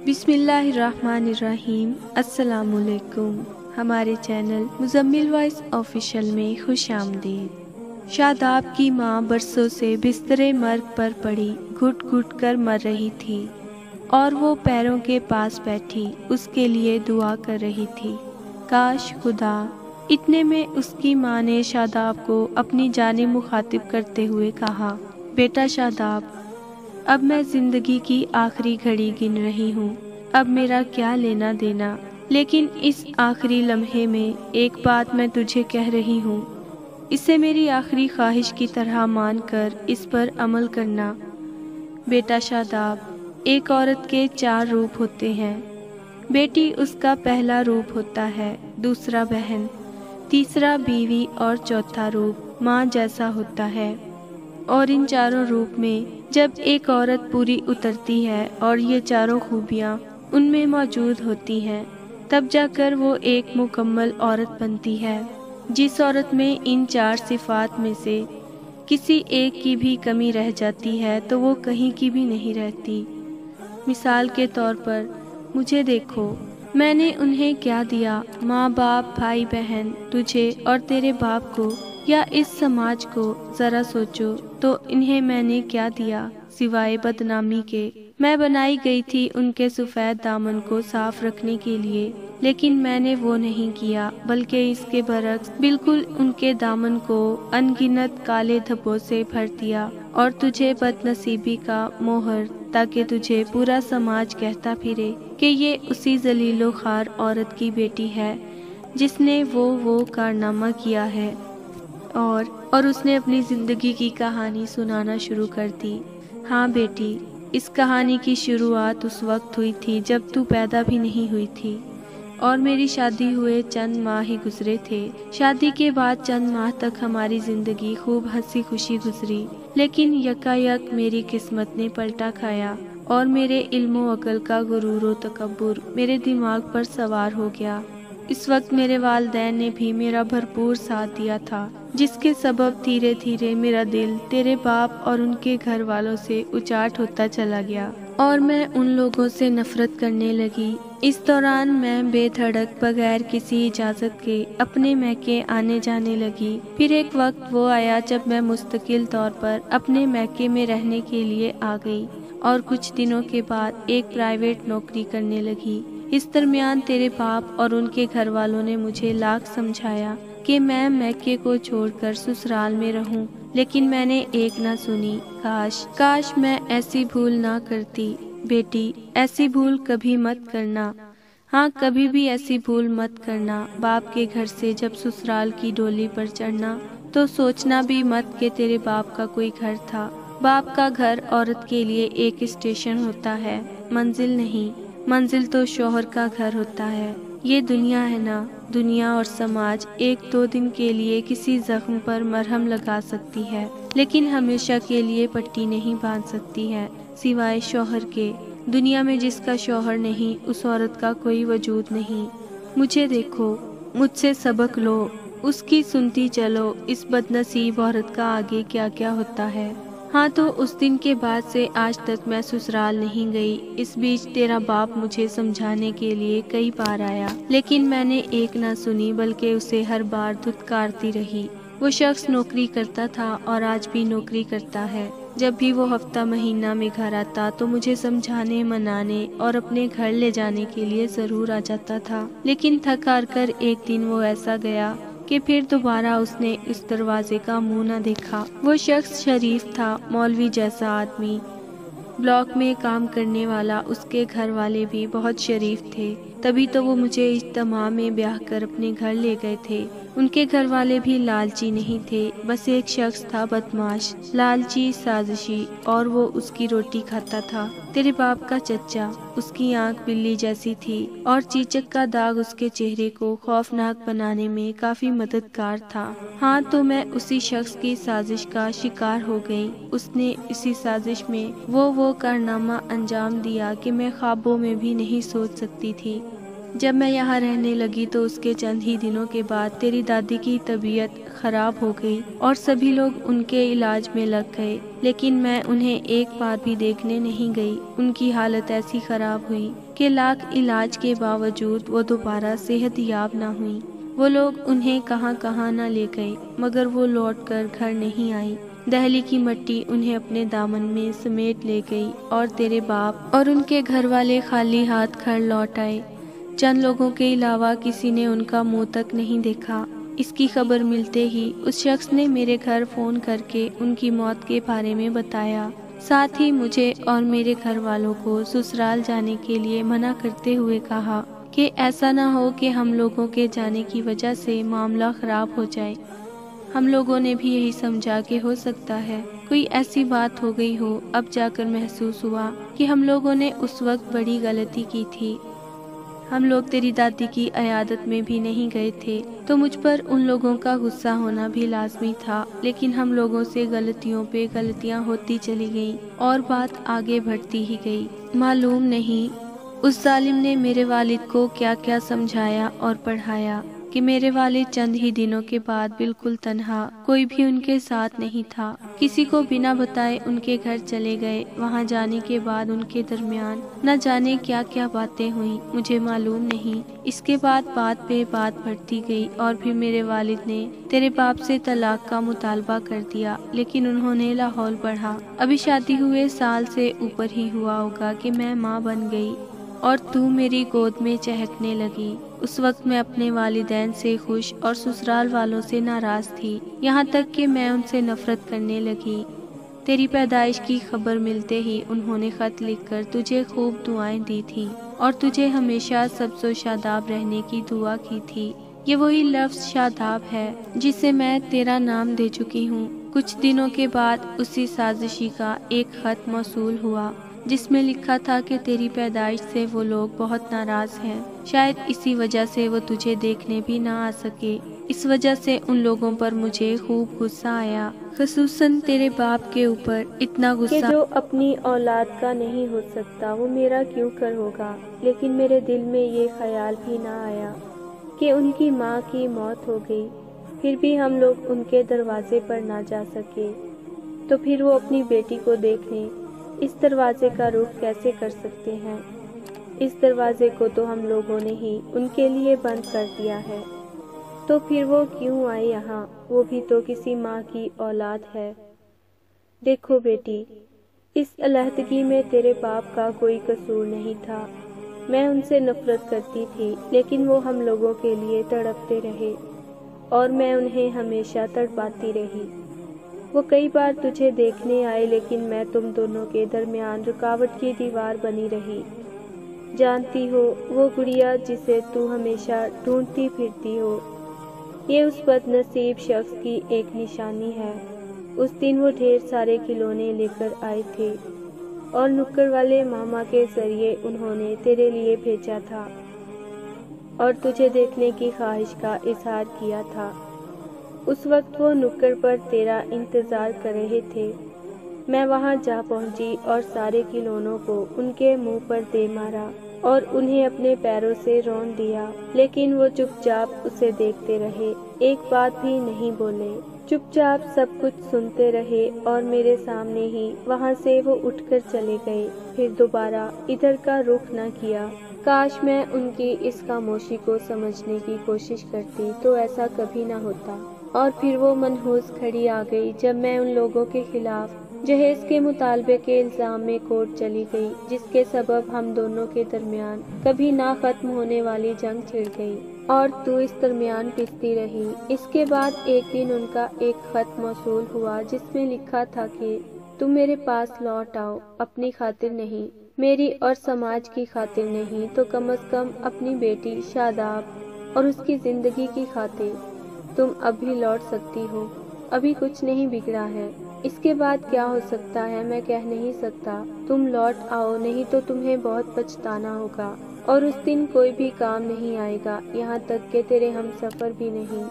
بسم اللہ الرحمن الرحیم۔ السلام علیکم۔ ہمارے چینل مزمل وائس آفیشیل میں خوش آمدید۔ شاداب کی ماں برسوں سے بستر مرگ پر پڑی گھٹ گھٹ کر مر رہی تھی اور وہ پیروں کے پاس بیٹھی اس کے لیے دعا کر رہی تھی۔ کاش خدا! اتنے میں اس کی ماں نے شاداب کو اپنی جانب مخاطب کرتے ہوئے کہا، بیٹا شاداب، اب میں زندگی کی آخری گھڑی گن رہی ہوں، اب میرا کیا لینا دینا، لیکن اس آخری لمحے میں ایک بات میں تجھے کہہ رہی ہوں، اسے میری آخری خواہش کی طرح مان کر اس پر عمل کرنا۔ بیٹا شاداب، ایک عورت کے 4 روپ ہوتے ہیں۔ بیٹی اس کا پہلا روپ ہوتا ہے، دوسرا بہن، تیسرا بیوی اور چوتھا روپ ماں جیسا ہوتا ہے۔ اور ان 4 روپ میں جب ایک عورت پوری اترتی ہے اور یہ 4 خوبیاں ان میں موجود ہوتی ہیں، تب جا کر وہ ایک مکمل عورت بنتی ہے۔ جس عورت میں ان 4 صفات میں سے کسی ایک کی بھی کمی رہ جاتی ہے تو وہ کہیں کی بھی نہیں رہتی۔ مثال کے طور پر مجھے دیکھو، میں نے انہیں کیا دیا؟ ماں باپ، بھائی بہن، تجھے اور تیرے باپ کو یا اس سماج کو ذرا سوچو تو انہیں میں نے کیا دیا سوائے بدنامی کے؟ میں بنائی گئی تھی ان کے سفید دامن کو صاف رکھنے کے لیے، لیکن میں نے وہ نہیں کیا، بلکہ اس کے برعکس بالکل ان کے دامن کو ان گنت کالے دھبوں سے بھر دیا اور تجھے بد نصیبی کا موہر، تاکہ تجھے پورا سماج کہتا پھرے کہ یہ اسی ذلیل و خوار عورت کی بیٹی ہے جس نے وہ کارنامہ کیا ہے۔ اور اس نے اپنی زندگی کی کہانی سنانا شروع کر دی۔ ہاں بیٹی، اس کہانی کی شروعات اس وقت ہوئی تھی جب تو پیدا بھی نہیں ہوئی تھی، اور میری شادی ہوئے چند ماہ ہی گزرے تھے۔ شادی کے بعد چند ماہ تک ہماری زندگی خوب ہنسی خوشی گزری، لیکن یکایک میری قسمت نے پلٹا کھایا اور میرے علم و عقل کا غرور و تکبر میرے دماغ پر سوار ہو گیا۔ اس وقت میرے والدین نے بھی میرا بھرپور ساتھ دیا تھا، جس کے سبب دھیرے دھیرے میرا دل تیرے باپ اور ان کے گھر والوں سے اچاٹ ہوتا چلا گیا اور میں ان لوگوں سے نفرت کرنے لگی۔ اس دوران میں بے دھڑک بغیر کسی اجازت کے اپنے میکے آنے جانے لگی۔ پھر ایک وقت وہ آیا جب میں مستقل طور پر اپنے میکے میں رہنے کے لیے آ گئی اور کچھ دنوں کے بعد ایک پرائیویٹ نوکری کرنے لگی۔ اس درمیان تیرے باپ اور ان کے گھر والوں نے مجھے لاکھ سمجھایا کہ میں میکے کو چھوڑ کر سسرال میں رہوں، لیکن میں نے ایک نہ سنی۔ کاش میں ایسی بھول نہ کرتی۔ بیٹی، ایسی بھول کبھی مت کرنا۔ ہاں، کبھی بھی ایسی بھول مت کرنا۔ باپ کے گھر سے جب سسرال کی ڈولی پر چڑھنا تو سوچنا بھی مت کہ تیرے باپ کا کوئی گھر تھا۔ باپ کا گھر عورت کے لیے ایک اسٹیشن ہوتا ہے، منزل نہیں۔ منزل تو شوہر کا گھر ہوتا ہے۔ یہ دنیا ہے نا، دنیا اور سماج 1-2 دن کے لیے کسی زخم پر مرہم لگا سکتی ہے، لیکن ہمیشہ کے لیے پٹی نہیں باندھ سکتی ہے، سوائے شوہر کے۔ دنیا میں جس کا شوہر نہیں، اس عورت کا کوئی وجود نہیں۔ مجھے دیکھو، مجھ سے سبق لو، اس کی سنتی چلو، اس بد نصیب عورت کا آگے کیا کیا ہوتا ہے۔ ہاں، تو اس دن کے بعد سے آج تک میں سسرال نہیں گئی۔ اس بیچ تیرا باپ مجھے سمجھانے کے لیے کئی بار آیا، لیکن میں نے ایک نہ سنی، بلکہ اسے ہر بار دھتکارتی رہی۔ وہ شخص نوکری کرتا تھا اور آج بھی نوکری کرتا ہے۔ جب بھی وہ ہفتہ مہینہ میں گھر آتا تو مجھے سمجھانے، منانے اور اپنے گھر لے جانے کے لیے ضرور آ جاتا تھا، لیکن تھک ہار کر ایک دن وہ ایسا گیا کہ پھر دوبارہ اس نے اس دروازے کا منہ نہ دیکھا۔ وہ شخص شریف تھا، مولوی جیسا آدمی، بلاک میں کام کرنے والا۔ اس کے گھر والے بھی بہت شریف تھے، تبھی تو وہ مجھے اجتماع میں بیاہ کر اپنے گھر لے گئے تھے۔ ان کے گھر والے بھی لالچی نہیں تھے، بس ایک شخص تھا بدمعاش، لالچی، سازشی، اور وہ اس کی روٹی کھاتا تھا۔ تیرے باپ کا چچا، اس کی آنکھ بلی جیسی تھی اور چیچک کا داغ اس کے چہرے کو خوفناک بنانے میں کافی مددگار تھا۔ ہاں، تو میں اسی شخص کی سازش کا شکار ہو گئی۔ اس نے اسی سازش میں وہ کارنامہ انجام دیا کہ میں خوابوں میں بھی نہیں سوچ سکتی تھی۔ جب میں یہاں رہنے لگی تو اس کے چند ہی دنوں کے بعد تیری دادی کی طبیعت خراب ہو گئی اور سبھی لوگ ان کے علاج میں لگ گئے، لیکن میں انہیں ایک بار بھی دیکھنے نہیں گئی۔ ان کی حالت ایسی خراب ہوئی کہ لاکھ علاج کے باوجود وہ دوبارہ صحت یاب نہ ہوئی۔ وہ لوگ انہیں کہاں کہاں نہ لے گئے مگر وہ لوٹ کر گھر نہیں آئی۔ دہلی کی مٹی انہیں اپنے دامن میں سمیٹ لے گئی اور تیرے باپ اور ان کے گھر والے خالی ہاتھ گھر لوٹ آئے۔ چند لوگوں کے علاوہ کسی نے ان کا منہ تک نہیں دیکھا۔ اس کی خبر ملتے ہی اس شخص نے میرے گھر فون کر کے ان کی موت کے بارے میں بتایا، ساتھ ہی مجھے اور میرے گھر والوں کو سسرال جانے کے لیے منع کرتے ہوئے کہا کہ ایسا نہ ہو کہ ہم لوگوں کے جانے کی وجہ سے معاملہ خراب ہو جائے۔ ہم لوگوں نے بھی یہی سمجھا کہ ہو سکتا ہے کوئی ایسی بات ہو گئی ہو۔ اب جا کر محسوس ہوا کہ ہم لوگوں نے اس وقت بڑی غلطی کی تھی۔ ہم لوگ تیری دادی کی عیادت میں بھی نہیں گئے تھے تو مجھ پر ان لوگوں کا غصہ ہونا بھی لازمی تھا، لیکن ہم لوگوں سے غلطیوں پہ غلطیاں ہوتی چلی گئیں اور بات آگے بڑھتی ہی گئی۔ معلوم نہیں اس ظالم نے میرے والد کو کیا کیا سمجھایا اور پڑھایا کہ میرے والد چند ہی دنوں کے بعد بالکل تنہا، کوئی بھی ان کے ساتھ نہیں تھا، کسی کو بنا بتائے ان کے گھر چلے گئے۔ وہاں جانے کے بعد ان کے درمیان نہ جانے کیا کیا باتیں ہوئیں، مجھے معلوم نہیں۔ اس کے بعد بات پہ بات بڑھتی گئی اور پھر میرے والد نے تیرے باپ سے طلاق کا مطالبہ کر دیا، لیکن انہوں نے لاہور پڑھا۔ ابھی شادی ہوئے سال سے اوپر ہی ہوا ہوگا کہ میں ماں بن گئی اور تو میری گود میں چہکنے لگی۔ اس وقت میں اپنے والدین سے خوش اور سسرال والوں سے ناراض تھی، یہاں تک کہ میں ان سے نفرت کرنے لگی۔ تیری پیدائش کی خبر ملتے ہی انہوں نے خط لکھ کر تجھے خوب دعائیں دی تھی اور تجھے ہمیشہ سبز و شاداب رہنے کی دعا کی تھی۔ یہ وہی لفظ شاداب ہے جسے میں تیرا نام دے چکی ہوں۔ کچھ دنوں کے بعد اسی سازشی کا ایک خط موصول ہوا جس میں لکھا تھا کہ تیری پیدائش سے وہ لوگ بہت ناراض ہیں، شاید اسی وجہ سے وہ تجھے دیکھنے بھی نہ آ سکے۔ اس وجہ سے ان لوگوں پر مجھے خوب غصہ آیا، خصوصاً تیرے باپ کے اوپر اتنا غصہ کہ جو اپنی اولاد کا نہیں ہو سکتا وہ میرا کیوں کر ہوگا۔ لیکن میرے دل میں یہ خیال بھی نہ آیا کہ ان کی ماں کی موت ہو گئی، پھر بھی ہم لوگ ان کے دروازے پر نہ جا سکے، تو پھر وہ اپنی بیٹی کو دیکھنے اس دروازے کا رخ کیسے کر سکتے ہیں؟ اس دروازے کو تو ہم لوگوں نے ہی ان کے لیے بند کر دیا ہے، تو پھر وہ کیوں آئے یہاں؟ وہ بھی تو کسی ماں کی اولاد ہے۔ دیکھو بیٹی، اس علیحدگی میں تیرے باپ کا کوئی قصور نہیں تھا۔ میں ان سے نفرت کرتی تھی، لیکن وہ ہم لوگوں کے لیے تڑپتے رہے اور میں انہیں ہمیشہ تڑپاتی رہی۔ وہ کئی بار تجھے دیکھنے آئے، لیکن میں تم دونوں کے درمیان رکاوٹ کی دیوار بنی رہی۔ جانتی ہو وہ گڑیا جسے تو ہمیشہ ڈھونڈتی پھرتی ہو، یہ اس بد نصیب شخص کی ایک نشانی ہے۔ اس دن وہ ڈھیر سارے کھلونے لے کر آئے تھے اور نکڑ والے ماما کے ذریعے انہوں نے تیرے لیے بھیجا تھا اور تجھے دیکھنے کی خواہش کا اظہار کیا تھا۔ اس وقت وہ نکڑ پر تیرا انتظار کر رہے تھے۔ میں وہاں جا پہنچی اور سارے کھلونوں کو ان کے منہ پر دے مارا اور انہیں اپنے پیروں سے رون دیا، لیکن وہ چپ چاپ اسے دیکھتے رہے، ایک بات بھی نہیں بولے، چپ چاپ سب کچھ سنتے رہے اور میرے سامنے ہی وہاں سے وہ اٹھ کر چلے گئے، پھر دوبارہ ادھر کا رخ نہ کیا۔ کاش میں ان کی اس خاموشی کو سمجھنے کی کوشش کرتی تو ایسا کبھی نہ ہوتا۔ اور پھر وہ منحوس کھڑی آ گئی جب میں ان لوگوں کے خلاف جہیز کے مطالبے کے الزام میں کورٹ چلی گئی، جس کے سبب ہم دونوں کے درمیان کبھی نہ ختم ہونے والی جنگ چھڑ گئی اور تو اس درمیان پستی رہی۔ اس کے بعد ایک دن ان کا ایک خط موصول ہوا جس میں لکھا تھا کہ تم میرے پاس لوٹ آؤ، اپنی خاطر نہیں، میری اور سماج کی خاطر نہیں تو کم از کم اپنی بیٹی شاداب اور اس کی زندگی کی خاطر۔ تم اب بھی لوٹ سکتی ہو، ابھی کچھ نہیں بگڑا ہے۔ اس کے بعد کیا ہو سکتا ہے میں کہہ نہیں سکتا۔ تم لوٹ آؤ، نہیں تو تمہیں بہت پچھتانا ہوگا اور اس دن کوئی بھی کام نہیں آئے گا، یہاں تک کہ تیرے ہم سفر بھی نہیں۔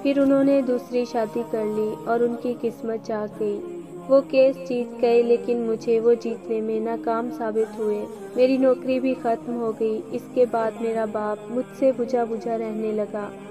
پھر انہوں نے دوسری شادی کر لی اور ان کی قسمت جاگ گئی، وہ کیس جیت گئے، لیکن مجھے وہ جیتنے میں ناکام ثابت ہوئے۔ میری نوکری بھی ختم ہو گئی۔ اس کے بعد میرا باپ مجھ سے بجھا بجھا رہنے لگا